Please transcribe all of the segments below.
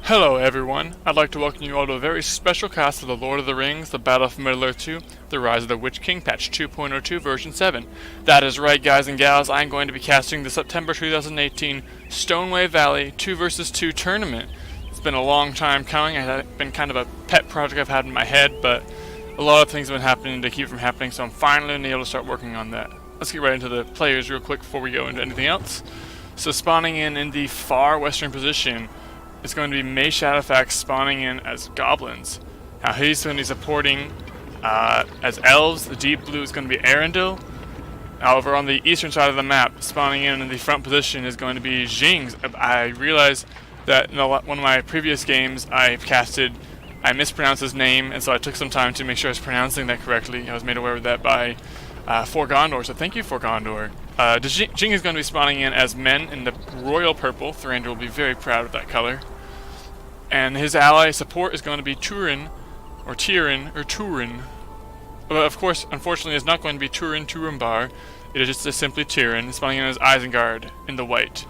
Hello everyone, I'd like to welcome you all to a very special cast of The Lord of the Rings, The Battle for Middle-earth 2, The Rise of the Witch King, patch 2.02 version 7. That is right guys and gals, I'm going to be casting the September 2018 Stonewain Valley 2 vs 2 tournament. It's been a long time coming, it's been kind of a pet project I've had in my head, but a lot of things have been happening to keep it from happening, so I'm finally going to be able to start working on that. Let's get right into the players real quick before we go into anything else. So spawning in the far western position, it's going to be MayShadowFax spawning in as Goblins. Now he's going to be supporting as Elves. The deep blue is going to be Earendil. Over on the eastern side of the map, spawning in the front position is going to be djinges. I realized that in one of my previous games I mispronounced his name, and so I took some time to make sure I was pronouncing that correctly. I was made aware of that by For, so thank you, For. Djinges is going to be spawning in as men in the royal purple. Earendil will be very proud of that color. And his ally support is going to be Turin. But of course, unfortunately, it's not going to be Turin bar. It is just simply Turin, spawning in as Isengard in the white.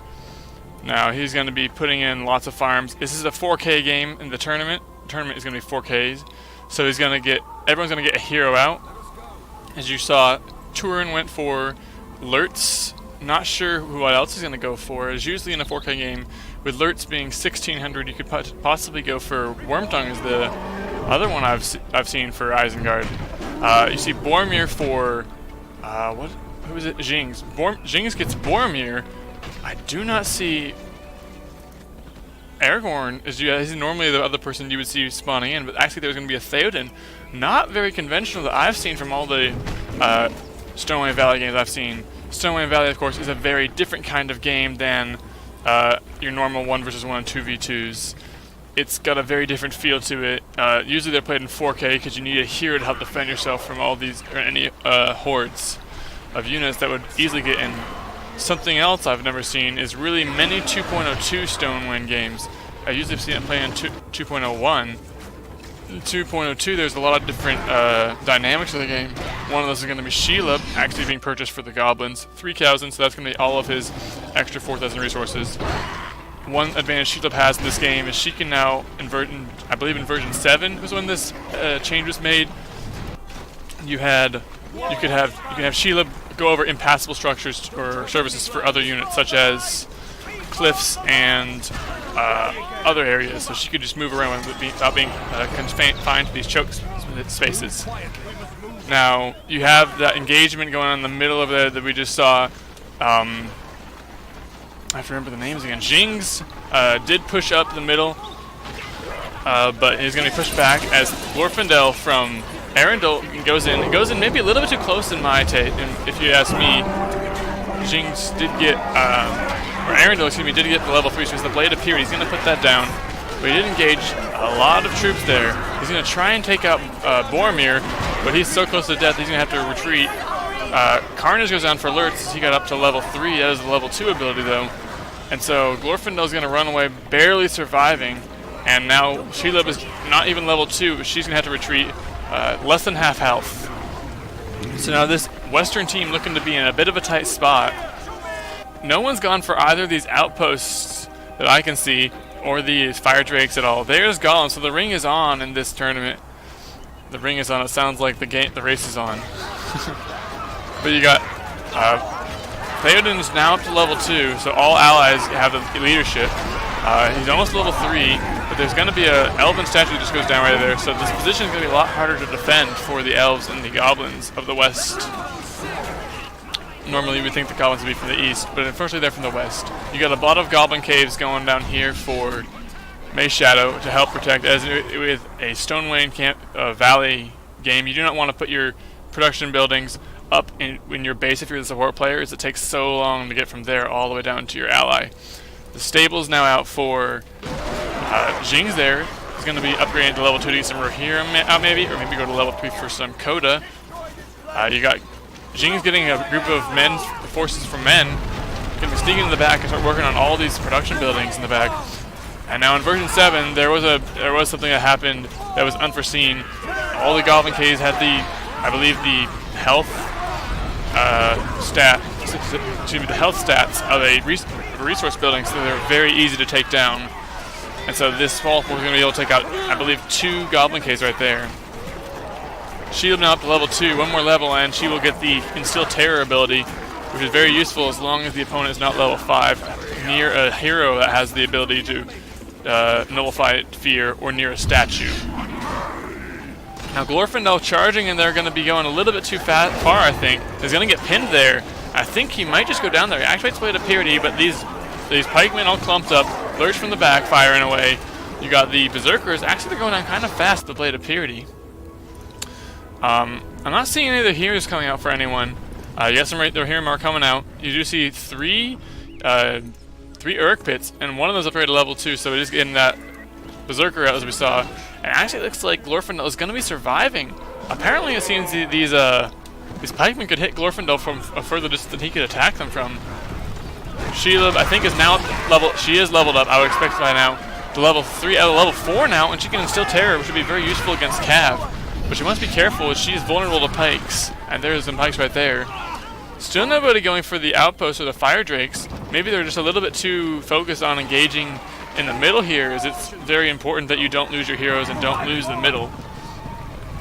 Now, he's going to be putting in lots of farms. This is a 4K game in the tournament. The tournament is going to be 4Ks. So everyone's going to get a hero out. As you saw, Turin went for Lurtz. Not sure what else is going to go for. As usually in a 4K game, with Lurtz being 1600, you could possibly go for Wormtongue as the other one I've seen for Isengard. You see Boromir for who is it? Djinges. Djinges gets Boromir. I do not see Aragorn. He's normally the other person you would see spawning in, but actually there's going to be a Theoden. Not very conventional that I've seen from all the Stonewain Valley games I've seen. Stonewain Valley, of course, is a very different kind of game than your normal 1 vs 1 and 2v2s. It's got a very different feel to it. Usually they're played in 4K because you need a hero to help defend yourself from all these or any hordes of units that would easily get in. Something else I've never seen is really many 2.02 Stonewain games. I usually see them playing in 2.01. In 2.02 there's a lot of different dynamics of the game. One of those is going to be Shelob, actually being purchased for the Goblins. 3,000, so that's going to be all of his extra 4,000 resources. One advantage Shelob has in this game is she can now, I believe in version 7 was when this change was made. You could have Shelob go over impassable structures or services for other units, such as cliffs and other areas, so she could just move around without being confined to these choke spaces. Now, you have that engagement going on in the middle of there that we just saw. I have to remember the names again. Djinges did push up the middle, but he's going to be pushed back as Glorfindel from Earendil goes in. It goes in maybe a little bit too close in my take, and if you ask me. Djinges did get, or Earendil, excuse me, did get the level 3, so as the blade appeared, he's going to put that down. But he did engage a lot of troops there. He's going to try and take out Boromir, but he's so close to death he's going to have to retreat. Carnage goes down for Lurtz as he got up to level 3. That is the level 2 ability though. And so Glorfindel's going to run away, barely surviving. And now Shelob is not even level 2, but she's going to have to retreat less than half health. So now this western team looking to be in a bit of a tight spot. No one's gone for either of these outposts that I can see, or these fire drakes at all. There's Goblins, so the ring is on in this tournament. The ring is on. It sounds like the race is on. But you got Theoden is now up to level 2, so all allies have the leadership. He's almost level 3, but there's going to be a elven statue that just goes down right there, so this position is going to be a lot harder to defend for the elves and the goblins of the west. Normally you would think the goblins would be from the east, but unfortunately they're from the west. You got a lot of goblin caves going down here for MayShadow to help protect. As with a Stonewain Valley game, you do not want to put your production buildings up in your base if you're the support player, as it takes so long to get from there all the way down to your ally. The stable's now out for Djinges there. He's going to be upgraded to level 2 to get some Rohirrim out maybe, or maybe go to level 3 for some Coda. You got Djinges getting a group of forces from men, going to be sneaking in the back and start working on all these production buildings in the back. And now in version 7, there was something that happened that was unforeseen. All the Goblin Caves had I believe the health the health stats of a resource building, so they're very easy to take down. And so this Fall Force is going to be able to take out, I believe, 2 Goblin Caves right there. Shield now up to level 2, 1 more level, and she will get the Instill Terror ability, which is very useful as long as the opponent is not level 5, near a hero that has the ability to nullify fear, or near a statue. Now Glorfindel charging, and they're going to be going a little bit too far, I think. He's going to get pinned there. I think he might just go down there. He activates Blade of Purity, but these pikemen all clumped up, lurch from the back, firing away. You got the Berserkers. Actually, they're going down kind of fast with the Blade of Purity. I'm not seeing any of the heroes coming out for anyone. Yes, I'm right, their hero are coming out. You do see 3 Urk Pits, and one of those upgraded to level 2, so it is getting that Berserker out as we saw. And actually it looks like Glorfindel is going to be surviving. Apparently it seems these pikemen could hit Glorfindel from a further distance than he could attack them from. Sheila, I think, is now she is leveled up, I would expect by now, to level 3, level 4 now, and she can Instill Terror, which would be very useful against Cav. But she must be careful, as she is vulnerable to pikes. And there's some pikes right there. Still nobody going for the outposts or the fire drakes. Maybe they're just a little bit too focused on engaging in the middle here, as it's very important that you don't lose your heroes and don't lose the middle.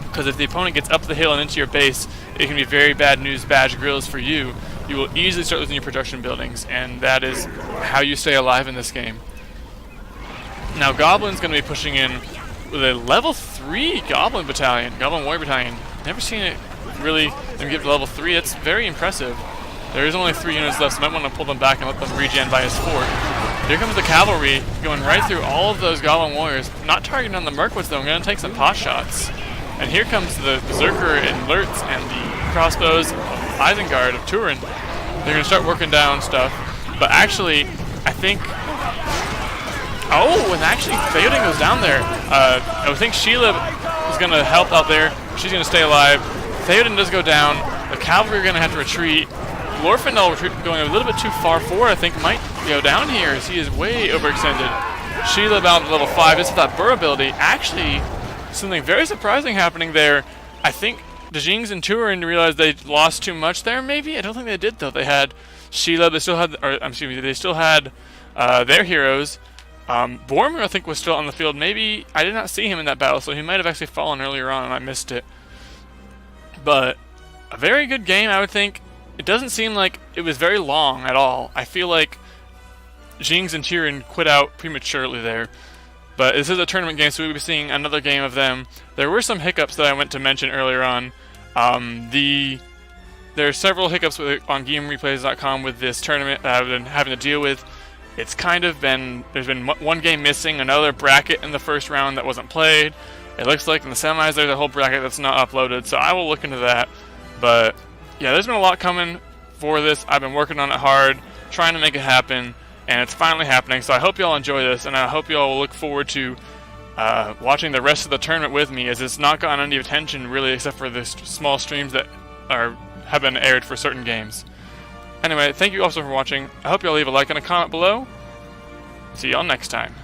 Because if the opponent gets up the hill and into your base, it can be very bad news, badge grills for you. You will easily start losing your production buildings, and that is how you stay alive in this game. Now Goblin's going to be pushing in with a level 3 Goblin Battalion, Goblin Warrior Battalion. Never seen it really them get to level 3. That's very impressive. There is only 3 units left, so I might want to pull them back and let them regen by his fort. Here comes the cavalry, going right through all of those Goblin Warriors. Not targeting on the Mirkwoods though, I'm going to take some pot shots. And here comes the Berserker and Lurtz and the crossbows of Isengard of Turin. They're going to start working down stuff. But actually, I think... Oh, and actually Theoden goes down there. I think Sheila is going to help out there. She's going to stay alive. Theoden does go down. The cavalry are going to have to retreat. Glorfindel going a little bit too far forward, I think, might go down here as he is way overextended. Sheila about level 5. This is that burr ability. Actually, something very surprising happening there. I think djinges and Turin realized they lost too much there, maybe? I don't think they did, though. They had Sheila, they still had, or excuse me, they still had their heroes. Boromir, I think, was still on the field. Maybe I did not see him in that battle, so he might have actually fallen earlier on and I missed it. But a very good game, I would think. It doesn't seem like it was very long at all. I feel like djinges and Turin quit out prematurely there. But this is a tournament game, so we'll be seeing another game of them. There were some hiccups that I went to mention earlier on. There are several hiccups on GameReplays.com with this tournament that I've been having to deal with. It's kind of been, there's been one game missing, another bracket in the first round that wasn't played. It looks like in the semis there's a whole bracket that's not uploaded, so I will look into that. But yeah, there's been a lot coming for this. I've been working on it hard, trying to make it happen, and it's finally happening. So I hope you all enjoy this, and I hope you all will look forward to watching the rest of the tournament with me, as it's not gotten any attention really, except for the small streams that have been aired for certain games. Anyway, thank you also for watching. I hope you all leave a like and a comment below. See y'all next time.